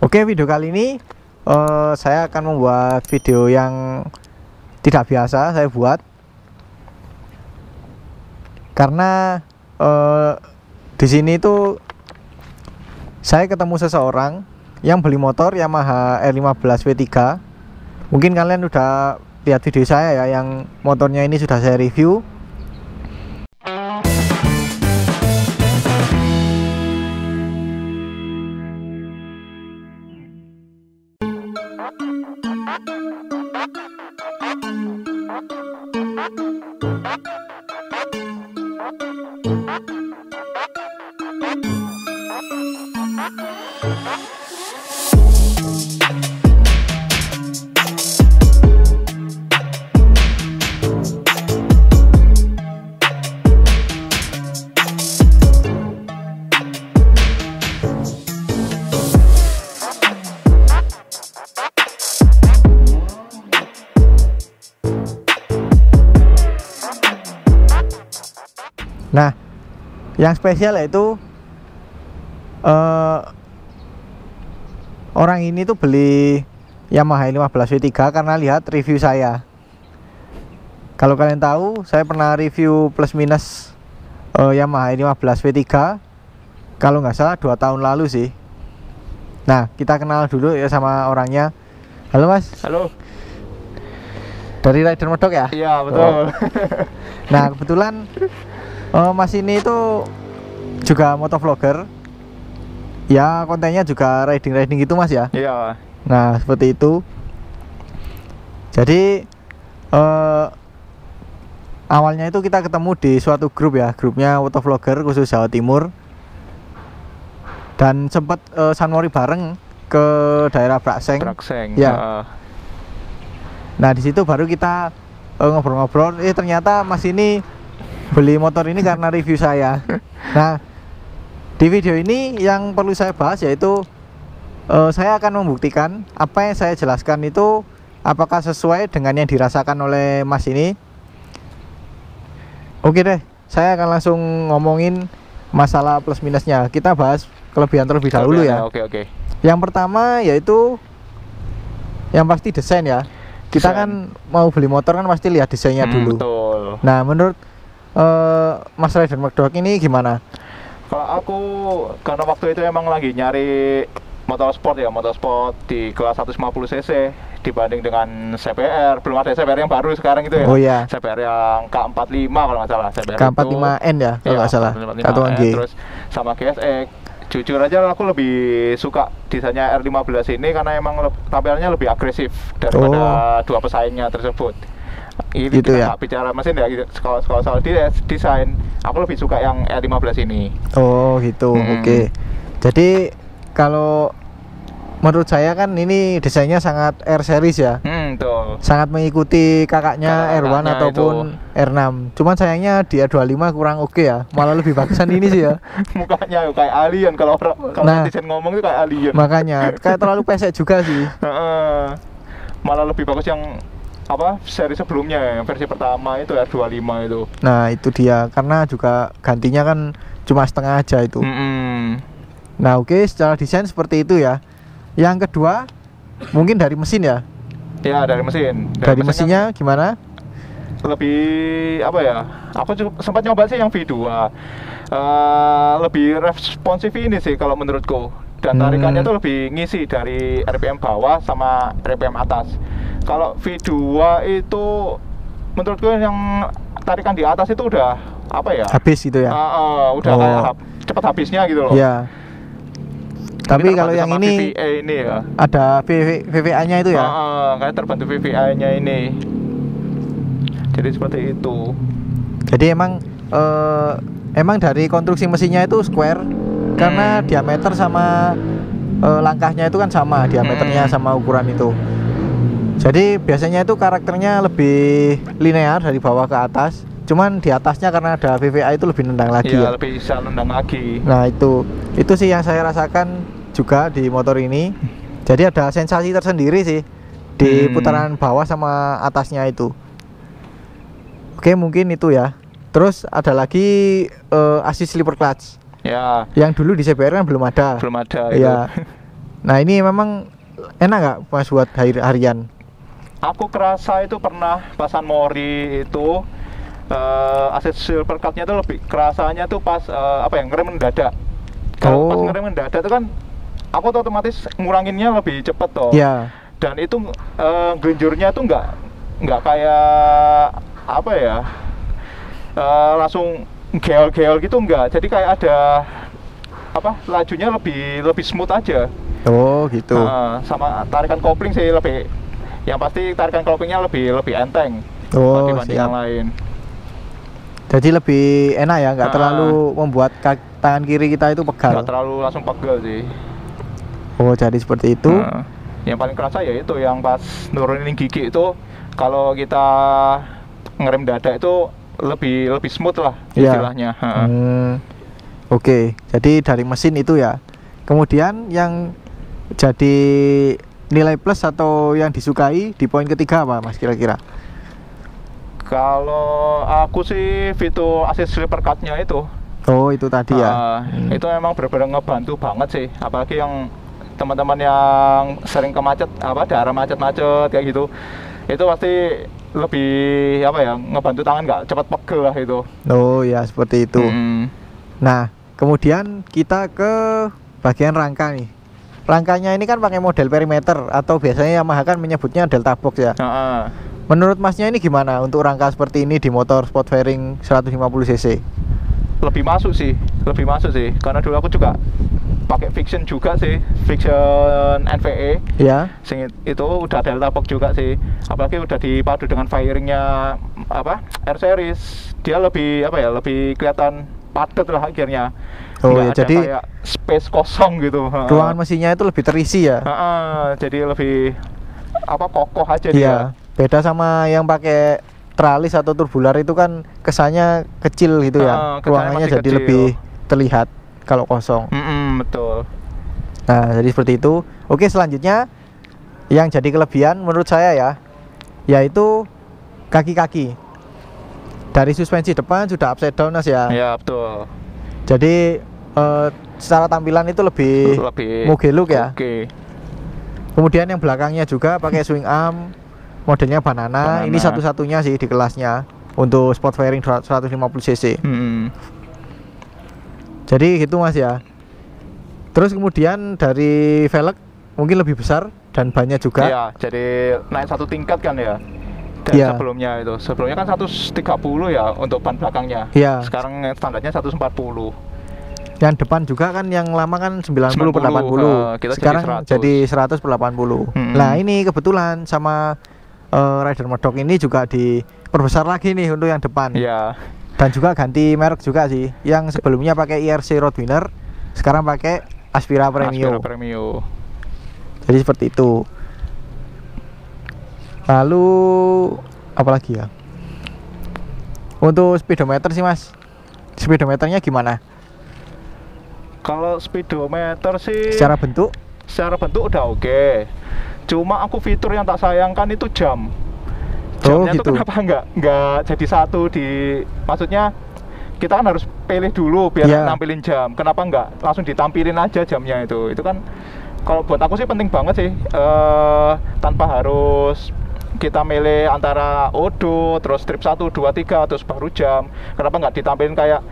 Oke, video kali ini saya akan membuat video yang tidak biasa saya buat karena di sini tuh saya ketemu seseorang yang beli motor Yamaha R15 W3. Mungkin kalian udah lihat video saya ya, yang motornya ini sudah saya review. Nah, yang spesial yaitu orang ini tuh beli Yamaha 15 W3 karena lihat review saya. Kalau kalian tahu, saya pernah review plus minus Yamaha 15 W3 kalau nggak salah 2 tahun lalu sih. Nah, kita kenal dulu ya sama orangnya. Halo Mas. Halo. Dari Rider Medok ya? Iya betul. Nah, kebetulan Mas ini itu juga motovlogger. Ya, kontennya juga riding-riding gitu Mas ya? Iya. Nah, seperti itu. Jadi awalnya itu kita ketemu di suatu grup ya, grupnya motovlogger khusus Jawa Timur. Dan sempat sunmori bareng ke daerah Brakseng. Ya. Nah, di situ baru kita ngobrol-ngobrol. Ternyata Mas ini beli motor ini karena review saya. Nah, di video ini yang perlu saya bahas yaitu saya akan membuktikan apa yang saya jelaskan itu apakah sesuai dengan yang dirasakan oleh Mas ini. Oke deh, saya akan langsung ngomongin masalah plus minusnya. Kita bahas kelebihan terlebih dahulu ya. Oke. Yang pertama yaitu yang pasti desain ya. Kita kan mau beli motor kan pasti lihat desainnya dulu. Betul. Nah, menurut Mas Rider Medok ini gimana? Kalau aku karena waktu itu emang lagi nyari motorsport di kelas 150 cc dibanding dengan CBR. Belum ada CBR yang baru sekarang itu ya. Oh iya. CBR yang K45 kalau nggak salah. CBR K45N ya kalau nggak salah. K45N, terus sama GSX. Jujur aja aku lebih suka desainnya R15 ini karena emang tampilannya lebih agresif daripada dua pesaingnya tersebut. Ini gitu kita ya? nggak bicara mesin ya, kalau soal desain aku lebih suka yang R15 ini. Oh gitu. Oke. Jadi kalau menurut saya kan ini desainnya sangat R series ya. Betul. Sangat mengikuti kakaknya R1 ataupun itu R6. Cuman sayangnya di R25 kurang oke ya. Malah lebih bagusan ini sih ya. Mukanya kayak alien kalau desain ngomong itu kayak alien. Makanya kayak terlalu pesek juga sih. Malah lebih bagus yang seri sebelumnya, yang versi pertama itu R25 itu. Nah, itu dia, karena juga gantinya kan cuma setengah aja itu. Nah, oke, secara desain seperti itu ya. Yang kedua, mungkin dari mesin ya? Ya, dari mesin. Dari mesinnya kan gimana? Lebih aku sempat nyoba sih yang V2. Lebih responsif ini sih kalau menurutku. Dan tarikannya tuh lebih ngisi dari RPM bawah sama RPM atas. Kalau V2 itu menurutku yang tarikan di atas itu udah habis gitu ya? Udah kayak cepat habisnya gitu loh. Iya. Tapi kalau yang ini ya, ada VVA-nya itu ya? Kayak terbantu VVA-nya ini. Jadi seperti itu. Jadi emang dari konstruksi mesinnya itu square karena diameter sama langkahnya itu kan sama, diameternya sama ukuran itu. Jadi biasanya itu karakternya lebih linear dari bawah ke atas. Cuman di atasnya karena ada VVA itu lebih nendang lagi ya. Lebih bisa nendang lagi. Nah, itu sih yang saya rasakan juga di motor ini. Jadi ada sensasi tersendiri sih di putaran bawah sama atasnya itu. Oke, mungkin itu ya. Terus ada lagi assist slipper clutch. Ya. Yang dulu di CBR kan belum ada. Belum ada. Ya. Nah ini memang enak nggak Mas buat harian? Aku kerasa itu pernah pasan Mori itu assist silver card-nya itu lebih kerasanya tuh pas ngerem mendadak. Kalau pas ngerem mendadak itu kan aku tuh otomatis nguranginnya lebih cepet toh. Iya. Dan itu gelinjurnya tuh nggak kayak apa ya, langsung geol gitu nggak. Jadi kayak ada lajunya lebih smooth aja. Oh gitu. Sama tarikan kopling sih lebih, yang pasti tarikan koplingnya lebih enteng dibanding yang lain. Jadi lebih enak ya, nggak terlalu membuat tangan kiri kita itu pegal. Nggak terlalu langsung pegel sih. Oh jadi seperti itu. Yang paling kerasa ya itu yang pas nurunin gigi itu, kalau kita ngerem dada itu lebih smooth lah istilahnya. Oke, jadi dari mesin itu ya. Kemudian yang jadi nilai plus atau yang disukai di poin ketiga apa Mas kira-kira? Kalau aku sih fitur assist slipper cut-nya itu. Oh itu tadi ya. Itu memang benar-benar ngebantu banget sih, apalagi yang teman-teman yang sering ke daerah macet-macet kayak gitu, itu pasti lebih ngebantu tangan nggak cepat pegel lah itu. Oh ya seperti itu. Nah kemudian kita ke bagian rangka nih. Rangkanya ini kan pakai model perimeter atau biasanya Yamaha kan menyebutnya delta box ya. Menurut Masnya ini gimana untuk rangka seperti ini di motor sport fairing 150 cc? Lebih masuk sih, karena dulu aku juga pakai Fiction juga sih, Fiction NVE ya. Itu udah delta box juga sih, apalagi udah dipadu dengan fairingnya R series, dia lebih lebih kelihatan padat lah akhirnya. Oh ya, jadi kayak space kosong gitu. Ruangan mesinnya itu lebih terisi ya. Jadi lebih kokoh aja dia. Beda sama yang pakai tralis atau turbular itu kan kesannya kecil gitu ya. Ruangannya jadi kecil, lebih terlihat kalau kosong. Betul. Nah jadi seperti itu. Oke, selanjutnya yang jadi kelebihan menurut saya ya, yaitu kaki-kaki. Dari suspensi depan sudah upside down Mas ya. Ya betul. Jadi secara tampilan itu lebih muge look ya. Kemudian yang belakangnya juga pakai swing arm, modelnya banana. Ini satu-satunya sih di kelasnya untuk sport fairing 150 cc. Jadi gitu Mas ya. Terus kemudian dari velg mungkin lebih besar dan bannya juga. Iya, jadi naik satu tingkat kan ya. Dan sebelumnya kan 130 ya untuk ban belakangnya. Sekarang Standarnya 140. Yang depan juga kan yang lama kan 90/80. Sekarang jadi 100/80. Nah ini kebetulan sama Rider Murdoch ini juga diperbesar lagi nih untuk yang depan. Dan juga ganti merek juga sih. Yang sebelumnya pakai IRC Roadwinner, sekarang pakai Aspira Premio. Jadi seperti itu. Lalu apalagi ya? Untuk speedometer sih Mas, speedometernya gimana? Kalau speedometer sih secara bentuk udah oke. Cuma aku fitur yang tak sayangkan itu jamnya gitu. tuh kenapa nggak jadi satu maksudnya kita kan harus pilih dulu biar nampilin jam. Kenapa nggak langsung ditampilin aja jamnya itu kan kalau buat aku sih penting banget sih, tanpa harus kita milih antara odo, terus strip 1, 2, 3, terus baru jam. Kenapa nggak ditampilin kayak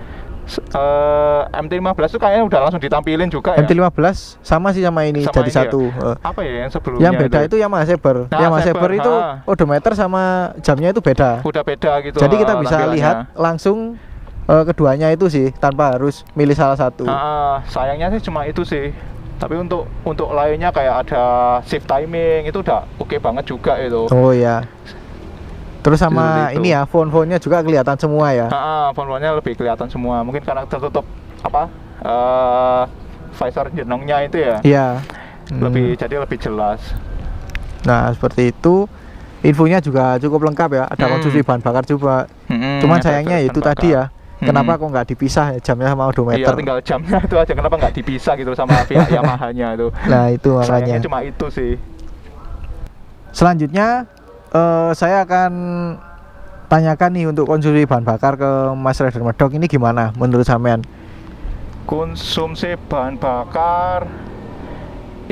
MT-15 itu kayaknya udah langsung ditampilin juga ya? MT-15 sama sih sama ini, jadi satu. Apa ya yang sebelumnya? Yang beda itu Yamaha Saber. Yamaha Saber itu odometer sama jamnya itu beda. Udah beda gitu. Jadi kita bisa lihat langsung keduanya itu sih, tanpa harus milih salah satu. Sayangnya sih cuma itu sih. Tapi untuk lainnya kayak ada shift timing itu udah oke banget juga itu. Oh ya. Terus sama ini ya, font-fontnya juga kelihatan semua ya. Font-fontnya lebih kelihatan semua. Mungkin karena tertutup visor jenongnya itu ya. Iya. Jadi lebih jelas. Nah seperti itu. Infonya juga cukup lengkap ya. Ada konsumsi bahan bakar juga. Cuman sayangnya itu tadi ya. Kenapa kok nggak dipisah ya, jamnya sama odometer? Iya, tinggal jamnya itu aja. Kenapa nggak dipisah gitu sama pihak Yamaha-nya itu? Nah itu makanya. Sayangnya cuma itu sih. Selanjutnya saya akan tanyakan nih untuk konsumsi bahan bakar ke Mas Rider Murdoch ini gimana menurut sampean? Konsumsi bahan bakar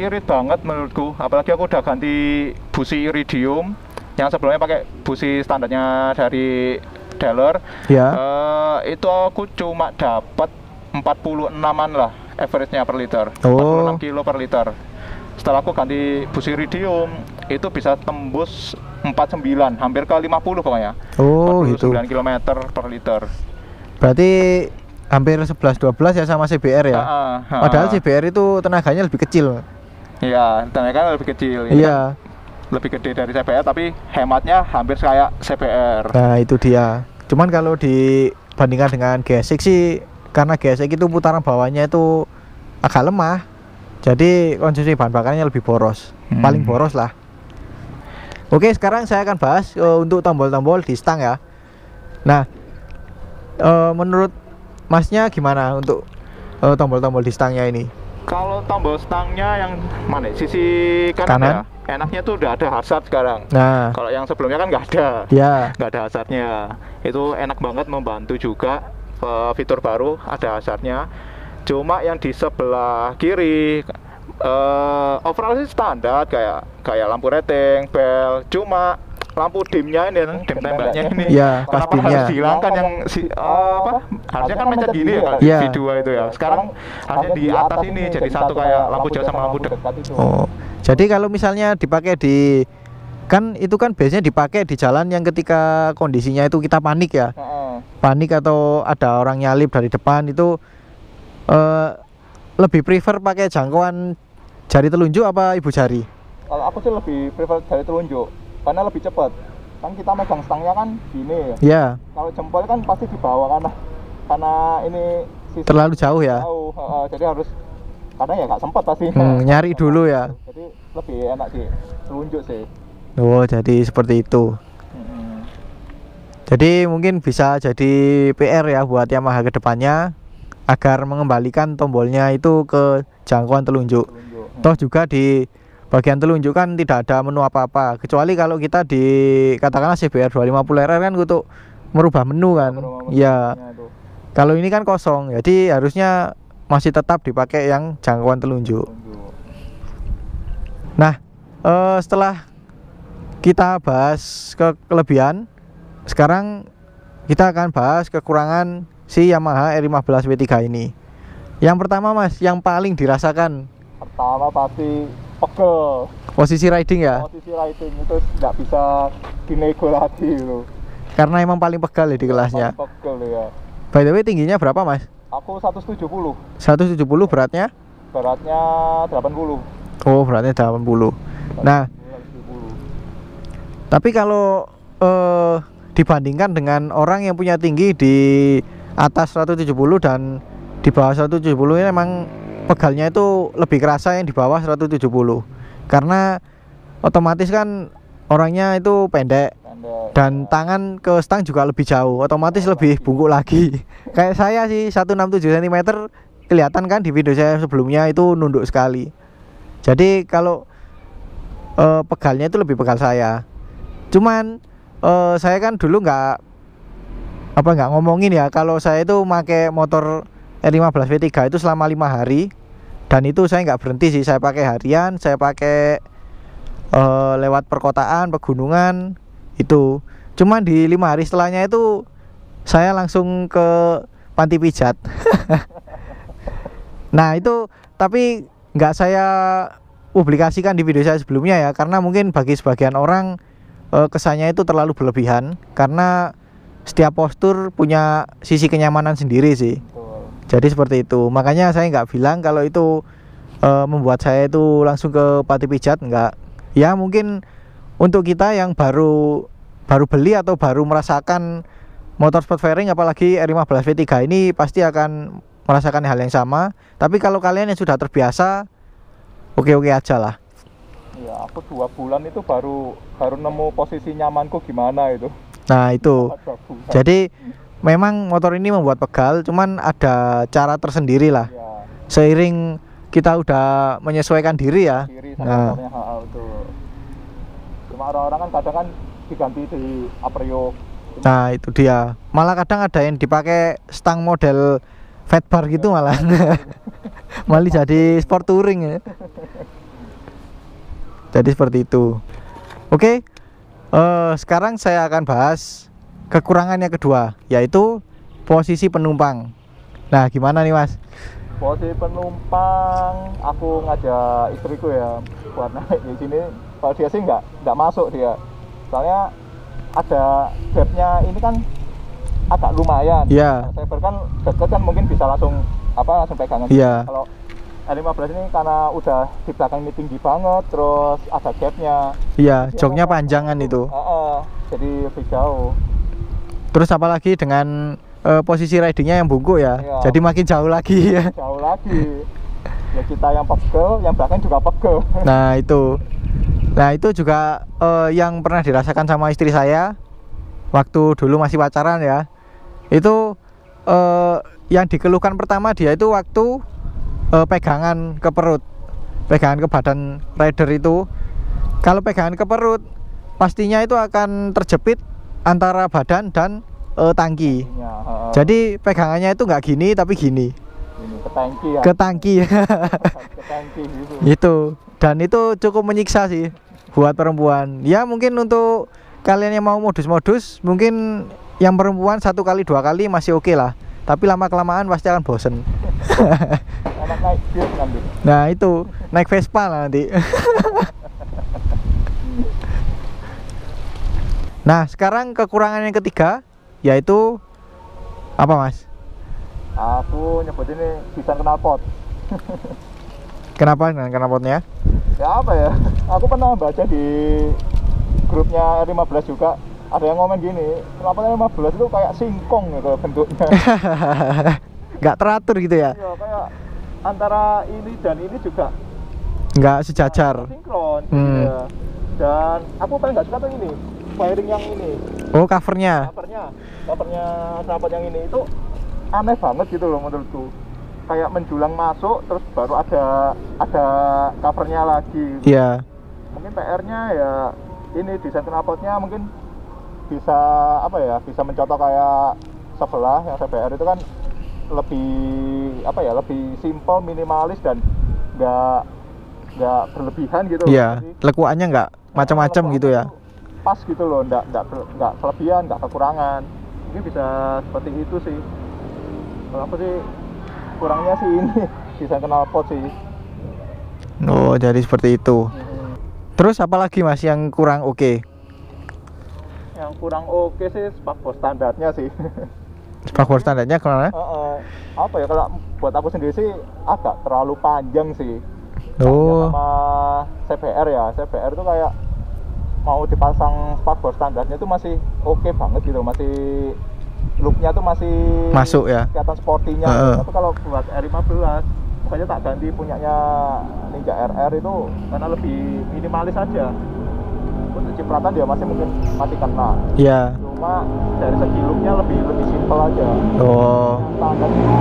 irit banget menurutku. Apalagi aku udah ganti busi iridium yang sebelumnya pakai busi standarnya dari dealer. Ya. Itu aku cuma dapat 46an lah average-nya per liter. Oh. 46 kilo per liter. Setelah aku ganti busi iridium itu bisa tembus 49, hampir ke 50 pokoknya. Oh, gitu. 9 km per liter. Berarti hampir 11-12 ya sama CBR ya? Padahal CBR itu tenaganya lebih kecil. Iya, tenaganya lebih kecil. Iya. Lebih gede dari CBR tapi hematnya hampir kayak CBR. Nah, itu dia. Cuman kalau dibandingkan dengan GSX sih, karena GSX itu putaran bawahnya itu agak lemah. Jadi konsumsi bahan bakarnya lebih boros. Paling boros lah. Oke, sekarang saya akan bahas untuk tombol-tombol di stang ya. Nah, menurut Masnya gimana untuk tombol-tombol di stangnya ini? Kalau tombol stangnya yang mana? Sisi kanan? Ya? Enaknya tuh udah ada hazard sekarang. Nah, kalau yang sebelumnya kan nggak ada. Ya. Nggak ada hazardnya. Itu enak banget, membantu juga. Fitur baru ada hazardnya. Cuma yang di sebelah kiri overall sih standar kayak lampu rating, bel. Cuma lampu dimnya ini, dim tembaknya ini. Ya, pas kenapa dimnya. harus dihilangkan yang harusnya kan mencet gini ya, Ya. V2 itu ya. Sekarang harusnya di atas ini jadi satu kayak lampu jauh sama lampu dekat itu. Oh. Jadi kalau misalnya dipakai kan itu kan biasanya dipakai di jalan yang ketika kondisinya itu kita panik ya. Panik atau ada orang nyalip dari depan itu lebih prefer pakai jangkauan jari telunjuk apa ibu jari? Kalau aku sih lebih prefer jari telunjuk karena lebih cepat. Kan kita megang stangnya kan gini ya. Ya. Kalau jempol kan pasti di bawah karena ini sisi terlalu jauh ya. Jauh, jadi harus kadang ya nggak sempat pasti. Nyari dulu ya. Jadi lebih enak sih telunjuk sih. Oh, jadi seperti itu. Jadi mungkin bisa jadi PR ya buat Yamaha ke depannya agar mengembalikan tombolnya itu ke jangkauan telunjuk. Toh juga di bagian telunjuk kan tidak ada menu apa-apa, kecuali kalau kita di katakanlah CBR 250RR kan untuk merubah menu kan. Ya. Kalau ini kan kosong, jadi harusnya masih tetap dipakai yang jangkauan telunjuk. Nah, setelah kita bahas kelebihan, sekarang kita akan bahas kekurangan si Yamaha R15 W3 ini. Yang pertama Mas, yang paling dirasakan. Pertama pasti pegel. Posisi riding ya? Posisi riding itu nggak bisa dinego lagi loh. Karena emang paling pegal ya di kelasnya. Paling pegel ya. By the way tingginya berapa Mas? Aku 170. 170 beratnya? Beratnya 80. Oh, beratnya 80. Nah, 70. tapi kalau dibandingkan dengan orang yang punya tinggi di atas 170 dan di bawah 170 ini memang pegalnya itu lebih kerasa yang di bawah 170 karena otomatis kan orangnya itu pendek dan tangan ke stang juga lebih jauh, otomatis lebih bungkuk lagi. Kayak saya sih 167 cm kelihatan kan di video saya sebelumnya itu nunduk sekali. Jadi kalau pegalnya itu lebih pegal saya. Cuman saya kan dulu nggak ngomongin ya kalau saya itu pakai motor R15 W3 itu selama 5 hari dan itu saya nggak berhenti sih, saya pakai harian, saya pakai lewat perkotaan, pegunungan itu. Cuman di 5 hari setelahnya itu saya langsung ke panti pijat. Nah itu tapi nggak saya publikasikan di video saya sebelumnya ya, karena mungkin bagi sebagian orang kesannya itu terlalu berlebihan karena setiap postur punya sisi kenyamanan sendiri sih. Jadi seperti itu. Makanya saya nggak bilang kalau itu membuat saya itu langsung ke panti pijat, nggak. Ya mungkin untuk kita yang baru beli atau baru merasakan motor sport fairing apalagi R15 W3 ini pasti akan merasakan hal yang sama. Tapi kalau kalian yang sudah terbiasa, oke-oke aja lah. Ya, aku 2 bulan itu baru nemu posisi nyamanku gimana itu. Nah itu. Jadi memang motor ini membuat pegal, cuman ada cara tersendiri lah. Ya. Seiring kita udah menyesuaikan diri ya. Nah. Cuma orang-orang kan kadang kan diganti di Aprio. Nah itu dia. Malah kadang ada yang dipakai stang model fat bar gitu malah. Malah jadi sport touring ya. Jadi seperti itu. Oke, sekarang saya akan bahas kekurangan yang kedua, yaitu posisi penumpang. Nah, gimana nih Mas? Posisi penumpang, aku ngajak istriku ya buat naik di sini. Kalau dia sih nggak masuk dia. Soalnya ada gapnya ini kan agak lumayan. Iya. Saya kan deket kan mungkin bisa langsung pegangan. Iya. Kalau R15 ini karena udah di belakang ini tinggi banget, terus ada gapnya. Iya, joknya panjangan itu. Jadi lebih jauh. Terus apalagi dengan posisi ridingnya yang bungkuk ya, iya. Jadi makin jauh lagi ya. Jauh lagi. Ya kita yang pegel, yang belakang juga pegel. Nah itu juga yang pernah dirasakan sama istri saya waktu dulu masih pacaran ya. Itu yang dikeluhkan pertama dia itu waktu pegangan ke perut, pegangan ke badan rider itu. Kalau pegangan ke perut, pastinya itu akan terjepit antara badan dan tangki. Jadi pegangannya itu nggak gini tapi gini. Ke tangki ya. Ke tangki. Ke tangki gitu. Itu. Dan itu cukup menyiksa sih buat perempuan. Ya mungkin untuk kalian yang mau modus-modus, mungkin yang perempuan 1 kali 2 kali masih oke lah. Tapi lama-kelamaan pasti akan bosen. Naik bis nanti. Nah itu, naik Vespa lah nanti. Nah sekarang kekurangan yang ketiga, yaitu apa Mas? Aku nyebut ini desain knalpot. Kenapa dengan knalpotnya? Ya apa ya, aku pernah baca di grupnya R15 juga, ada yang ngomong gini, knalpot R15 itu kayak singkong gitu bentuknya. Nggak teratur gitu ya? Iya, kayak antara ini dan ini juga nggak sejajar. Sinkron. Ya. Dan aku paling nggak suka tuh ini, wiring yang ini. Oh, covernya knalpot yang ini itu aneh banget gitu loh menurutku. Kayak menjulang masuk, terus baru ada covernya lagi. Iya. Mungkin PR-nya ya ini desain knalpotnya mungkin bisa bisa mencontoh kayak sebelah yang CBR itu kan lebih simpel, minimalis dan nggak berlebihan gitu. Iya. Lekuannya nggak macam-macam gitu ya. Pas gitu loh, nggak kelebihan, nggak kekurangan. Mungkin bisa seperti itu sih. Kalau aku sih kurangnya sih ini desain knalpot sih. Oh, jadi seperti itu. Terus apa lagi Mas yang kurang oke? Yang kurang oke sih spakbor standarnya sih. Spakbor standarnya kemana? Apa ya, kalau buat aku sendiri sih agak terlalu panjang sih. Oh. Sama CBR ya, CBR tuh kayak mau dipasang spakbor standarnya tuh masih oke banget gitu, masih looknya tuh masih masuk ya, kelihatan sportinya. Tapi kalau buat R15 makanya tak ganti punyanya Ninja RR itu karena lebih minimalis aja. Untuk cipratan dia masih kena. Iya. Cuma dari segi looknya lebih simpel aja. Oh. Standar itu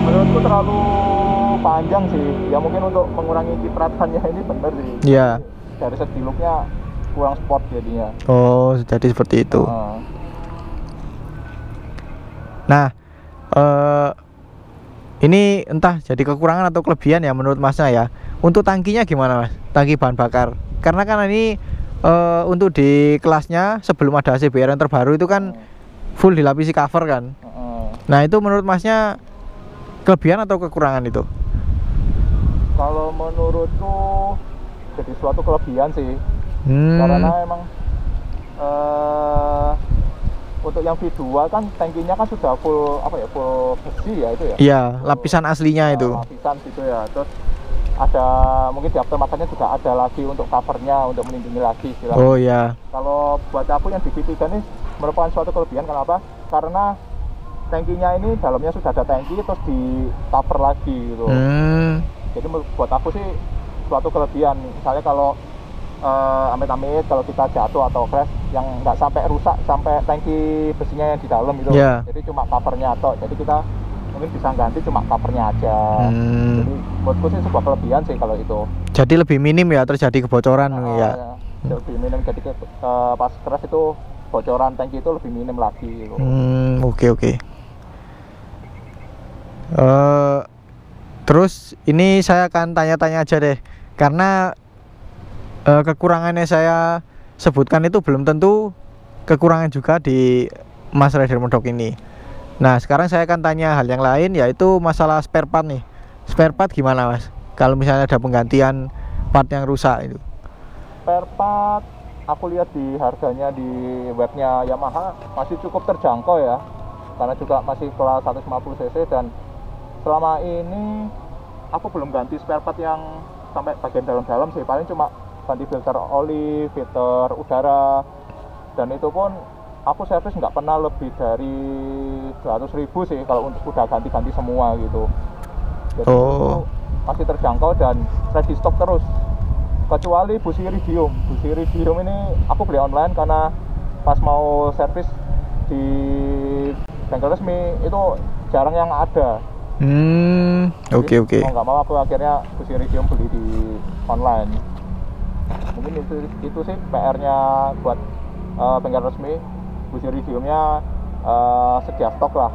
menurutku terlalu panjang sih. Ya mungkin untuk mengurangi cipratannya ini bener sih. Iya. Dari segi looknya kurang sport jadinya. Oh, jadi seperti itu. Nah, ini entah jadi kekurangan atau kelebihan ya menurut Masnya ya. Untuk tangkinya gimana Mas? Tangki bahan bakar. Karena kan ini untuk di kelasnya sebelum ada CBR yang terbaru itu kan full dilapisi cover kan. Nah itu menurut Masnya kelebihan atau kekurangan itu? Kalau menurutku jadi suatu kelebihan sih. Karena emang untuk yang V2 kan tankinya kan sudah full full besi ya itu ya. Iya, lapisan aslinya itu. Lapisan gitu ya. Terus ada mungkin di aftermarketnya juga ada lagi untuk covernya untuk melindungi lagi istilahnya. Oh iya. Kalau buat aku yang di V3 ini merupakan suatu kelebihan. Kenapa? Karena tankinya ini dalamnya sudah ada tangki terus di cover lagi gitu. Jadi buat aku sih suatu kelebihan. Misalnya kalau amit-amit kalau kita jatuh atau crash yang nggak sampai rusak sampai tangki besinya yang di dalam gitu. Jadi cuma covernya atau jadi kita mungkin bisa ganti cuma covernya aja. Jadi buatku sih sebuah kelebihan sih kalau itu. Jadi lebih minim ya terjadi kebocoran ya. Lebih minim, jadi pas crash itu bocoran tangki itu lebih minim lagi gitu. Oke. Terus ini saya akan tanya-tanya aja deh. karena kekurangannya saya sebutkan itu belum tentu kekurangan juga di Mas Rider Modok ini. Nah sekarang saya akan tanya hal yang lain, yaitu masalah spare part nih. Spare part gimana Mas? Kalau misalnya ada penggantian part yang rusak itu. Spare part aku lihat di harganya di webnya Yamaha masih cukup terjangkau ya, karena juga masih kelas 150 cc, dan selama ini aku belum ganti spare part yang sampai bagian dalam-dalam sih. Paling cuma ganti filter oli, filter udara, dan itu pun aku servis nggak pernah lebih dari 200.000 sih kalau untuk udah ganti-ganti semua gitu. Jadi itu masih terjangkau dan ready stock terus, kecuali busi iridium. Busi iridium ini aku beli online karena pas mau servis di bengkel resmi itu jarang yang ada. Oke. Mau nggak mau aku akhirnya busi iridium beli di online. Mungkin itu sih PR-nya buat bengkel resmi. Busi iridiumnya sedia stok lah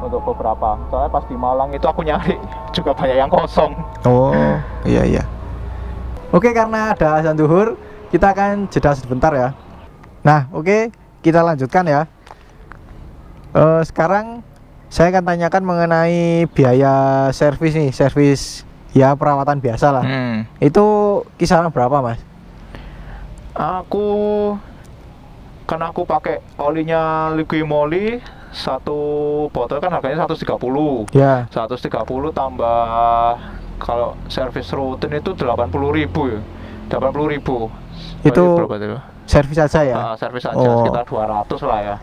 untuk beberapa. Soalnya pas di Malang itu aku nyari juga banyak yang kosong. Oh iya. Oke, karena ada azan zuhur, kita akan jeda sebentar ya. Nah oke, kita lanjutkan ya. Sekarang saya akan tanyakan mengenai biaya servis nih, servis ya perawatan biasa lah. Itu kisaran berapa Mas? Karena aku pakai olinya Liquimoli, satu botol kan harganya 130. Ya. 130 tambah kalau servis rutin itu 80.000 ya. 80.000. Itu berapa itu? Servis aja ya? Servis aja sekitar 200 lah ya.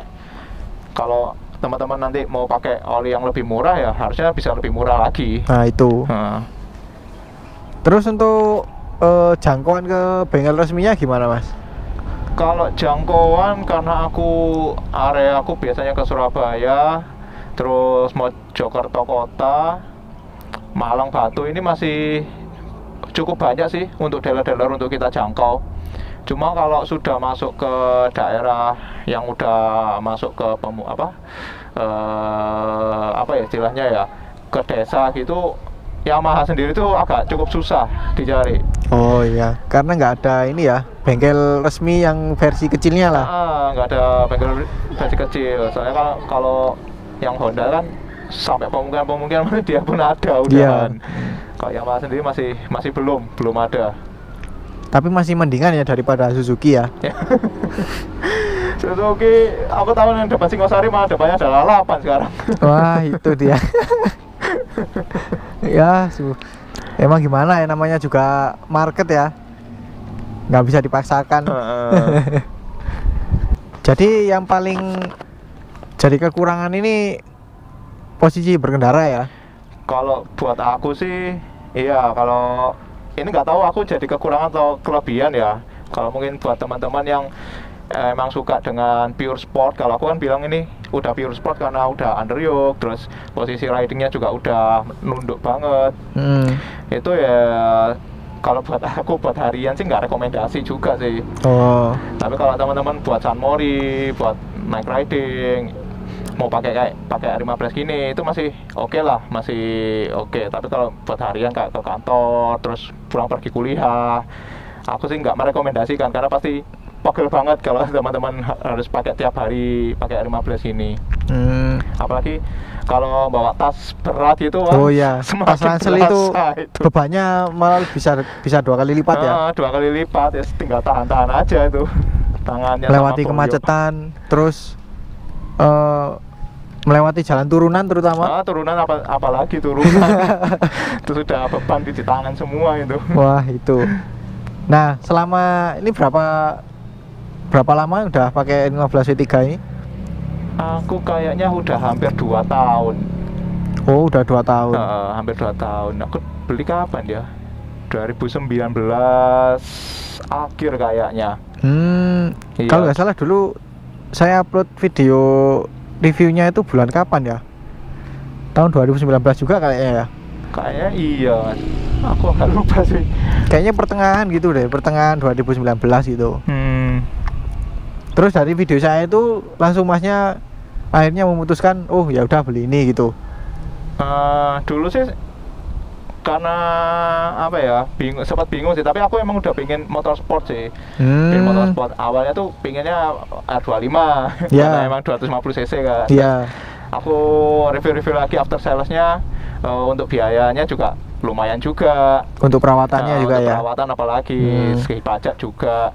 Kalau teman-teman nanti mau pakai oli yang lebih murah ya harusnya bisa lebih murah lagi. Nah itu. Terus untuk jangkauan ke bengkel resminya gimana Mas? Kalau jangkauan, karena area aku biasanya ke Surabaya, terus Mojokerto kota, Malang, Batu, ini masih cukup banyak sih untuk dealer-dealer untuk kita jangkau. Cuma kalau sudah masuk ke daerah yang udah masuk ke apa ya istilahnya ya, ke desa gitu, Yamaha sendiri tuh agak cukup susah dicari. Oh iya, karena nggak ada ini ya, bengkel resmi yang versi kecilnya lah. Nggak ada bengkel versi kecil. Soalnya kalau yang Honda kan sampai pemukiman dia pun ada udah. Kalau Yamaha sendiri masih belum ada. Tapi masih mendingan ya daripada Suzuki ya. Suzuki, aku tahu yang depan Singosari malah depannya ada lalapan sekarang. Wah itu dia. Ya, emang gimana ya, namanya juga market ya, nggak bisa dipaksakan. Jadi yang paling jadi kekurangan ini posisi berkendara ya. Kalau buat aku sih iya, kalau ini nggak tahu aku jadi kekurangan atau kelebihan ya. Kalau mungkin buat teman-teman yang emang suka dengan pure sport, kalau aku kan bilang ini udah pure sport karena udah underyoke, terus posisi ridingnya juga udah nunduk banget. Itu ya kalau buat aku buat harian sih nggak rekomendasi juga sih. Tapi kalau teman-teman buat sunmori, buat night riding, mau pakai R15 gini itu masih oke lah, masih oke. Tapi kalau buat harian kayak ke kantor terus pulang pergi kuliah, aku sih nggak merekomendasikan karena pasti pegel banget kalau teman-teman harus pakai tiap hari pakai R15 ini. Apalagi kalau bawa tas berat gitu, tas ransel itu bebannya malah bisa 2 kali lipat ya. 2 kali lipat ya, tinggal tahan aja itu tangannya. Melewati kemacetan, terus melewati jalan turunan terutama. Turunan apalagi turunan. Itu sudah beban di tangan semua itu. Wah itu. Nah selama ini berapa lama udah pakai 15 W3 ini? Aku kayaknya udah hampir 2 tahun. Oh udah 2 tahun. Hampir 2 tahun. Aku beli kapan ya? 2019 akhir kayaknya. Iya. Kalau nggak salah dulu saya upload video reviewnya itu bulan kapan ya? Tahun 2019 juga kayaknya ya? Kayaknya iya. Aku agak lupa sih. Kayaknya pertengahan gitu deh, pertengahan 2019 gitu. Terus dari video saya itu langsung masnya akhirnya memutuskan, oh ya udah beli ini gitu. Dulu sih karena apa ya, sempat bingung sih, tapi aku emang udah pengen motorsport sih. Pengen motorsport. Awalnya tuh pengennya R25 karena emang 250 cc kan. Aku review lagi after salesnya, untuk biayanya juga lumayan juga, untuk perawatannya juga untuk perawatan apalagi segi pajak juga.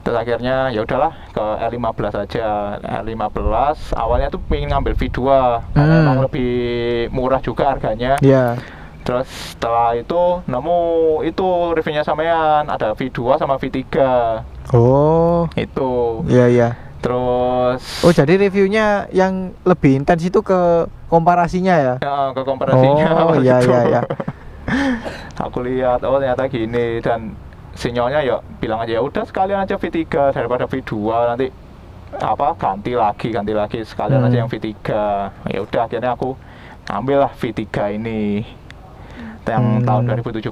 Terus akhirnya ya udahlah ke R15 aja. R15 awalnya tuh pengen ngambil V2 karena emang lebih murah juga harganya. Terus setelah itu nemu itu reviewnya sampean, ada V2 sama V3. Itu. Terus jadi reviewnya yang lebih intens itu ke komparasinya ya? Ya, ke komparasinya. Aku lihat ternyata gini, dan sinyalnya ya bilang aja ya udah sekalian aja V3 daripada V2 nanti ganti lagi sekalian aja yang V3. Ya udah akhirnya aku ambil lah V3 ini yang tahun 2017.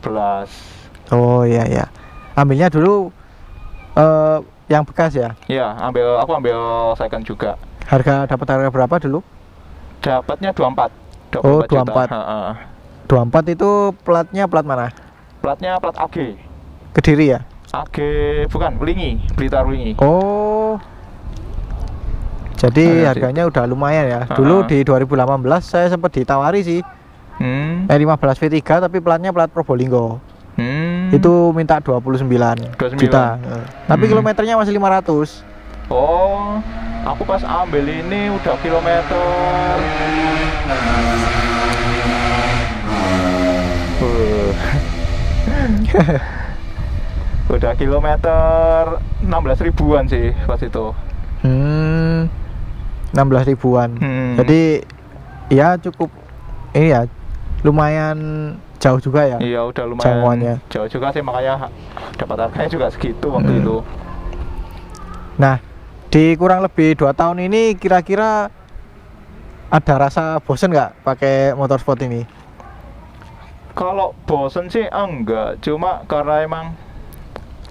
Ambilnya dulu yang bekas ya? Iya, aku ambil second juga. Dapat harga berapa dulu? Dapatnya 24. 24 itu platnya plat mana? Platnya plat AG. Kediri ya? AG bukan, Wlingi, Blitar Wlingi. Jadi harganya udah lumayan ya. Dulu di 2018 saya sempat ditawari sih. 15 V3 tapi platnya plat Probolinggo. Itu minta 29 juta. Tapi kilometernya masih 500. Aku pas ambil ini udah kilometer udah kilometer 16 ribuan sih pas itu. 16 ribuan. Jadi ya cukup lumayan jauh juga ya. Iya, udah lumayan jangkauannya. Jauh juga sih, makanya dapat harganya juga segitu waktu itu. Nah, di kurang lebih 2 tahun ini kira-kira ada rasa bosen nggak pakai motorsport ini? Kalau bosen sih enggak, cuma karena emang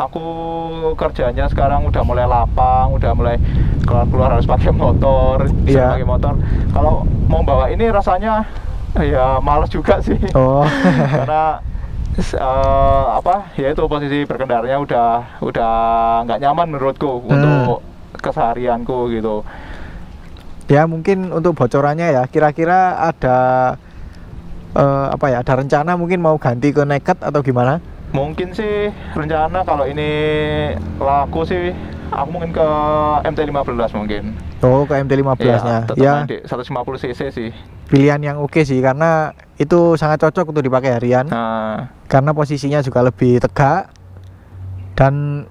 aku kerjanya sekarang udah mulai lapang, udah mulai keluar harus pakai motor, pakai motor. Kalau mau bawa ini rasanya ya males juga sih. Karena ya itu posisi berkendaranya udah nggak nyaman menurutku untuk keseharianku gitu. Ya mungkin untuk bocorannya ya, kira-kira ada ada rencana mungkin mau ganti ke naked atau gimana? Mungkin sih rencana kalau ini laku sih aku mungkin ke MT-15 mungkin. Ke MT-15-nya. Ya, 150 cc sih. Pilihan yang oke sih, karena itu sangat cocok untuk dipakai harian. Karena posisinya juga lebih tegak dan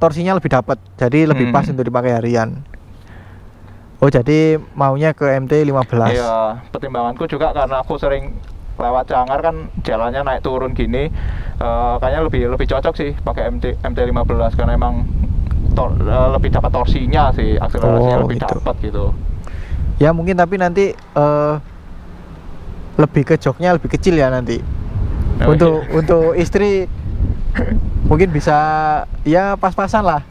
torsinya lebih dapat. Jadi lebih pas untuk dipakai harian. Jadi maunya ke MT-15. Iya, pertimbanganku juga karena aku sering lewat Cangar kan jalannya naik turun gini. Kayaknya lebih cocok sih pakai MT-15 karena emang lebih dapat torsinya sih, akselerasinya lebih dapat gitu. Ya mungkin tapi nanti lebih ke joknya lebih kecil ya nanti. Untuk istri mungkin bisa ya pas-pasan lah.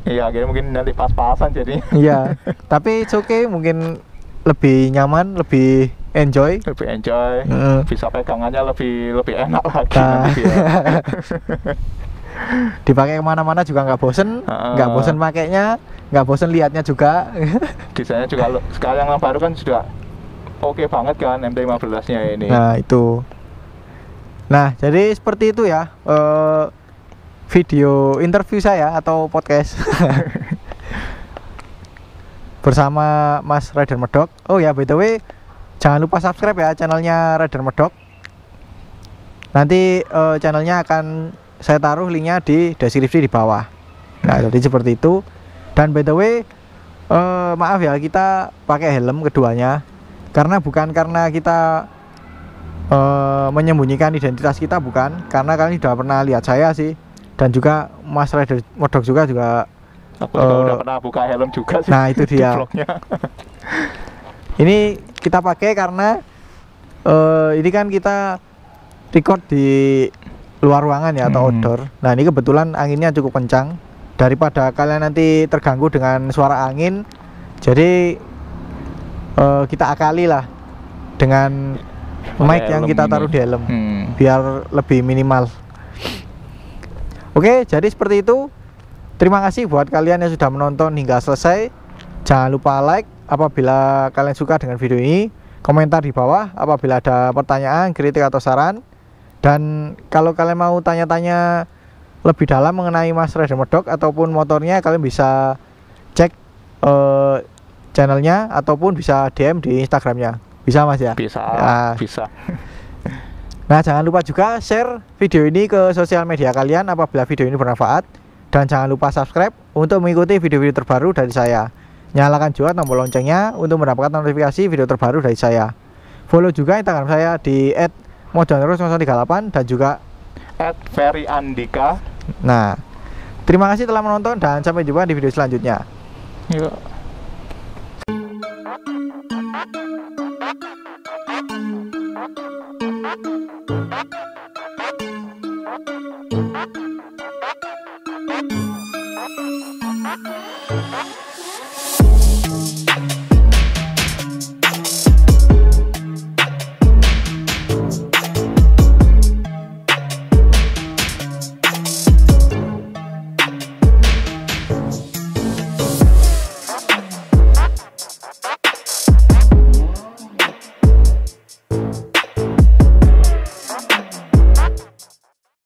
Iya, akhirnya mungkin nanti pas-pasan jadi. Iya, tapi it's okay, mungkin lebih nyaman, lebih enjoy. Bisa pegangannya lebih enak lagi nanti ya. Dipakai kemana-mana juga nggak bosen, nggak bosen pakainya, nggak bosen liatnya juga. Desainnya juga sekarang yang baru kan sudah oke banget kan MT-15-nya ini. Nah itu. Nah jadi seperti itu ya video interview saya atau podcast bersama Mas Rider Medok. Oh ya, by the way, jangan lupa subscribe ya channelnya Rider Medok. Nanti channelnya akan saya taruh linknya di deskripsi di bawah. Nah jadi seperti itu. Dan by the way maaf ya, kita pakai helm keduanya karena bukan karena kita menyembunyikan identitas kita, bukan, karena kalian sudah pernah lihat saya sih, dan juga Mas Rider Medok juga aku juga udah pernah buka helm juga sih. Nah itu dia. Ini kita pakai karena ini kan kita record di luar ruangan ya, atau outdoor. Nah ini kebetulan anginnya cukup kencang. Daripada kalian nanti terganggu dengan suara angin, jadi kita akali lah dengan mic yang kita taruh di helm, biar lebih minimal. Oke, jadi seperti itu. Terima kasih buat kalian yang sudah menonton hingga selesai. Jangan lupa like apabila kalian suka dengan video ini, komentar di bawah apabila ada pertanyaan, kritik atau saran. Dan kalau kalian mau tanya-tanya lebih dalam mengenai Mas Rider Medok ataupun motornya, kalian bisa cek channelnya ataupun bisa DM di Instagramnya. Bisa Mas ya? Bisa, bisa. Nah, jangan lupa juga share video ini ke sosial media kalian apabila video ini bermanfaat. Dan jangan lupa subscribe untuk mengikuti video-video terbaru dari saya. Nyalakan juga tombol loncengnya untuk mendapatkan notifikasi video terbaru dari saya. Follow juga Instagram saya di @modanterus038 dan juga @ferryandika. Nah, terima kasih telah menonton dan sampai jumpa di video selanjutnya. Yuk.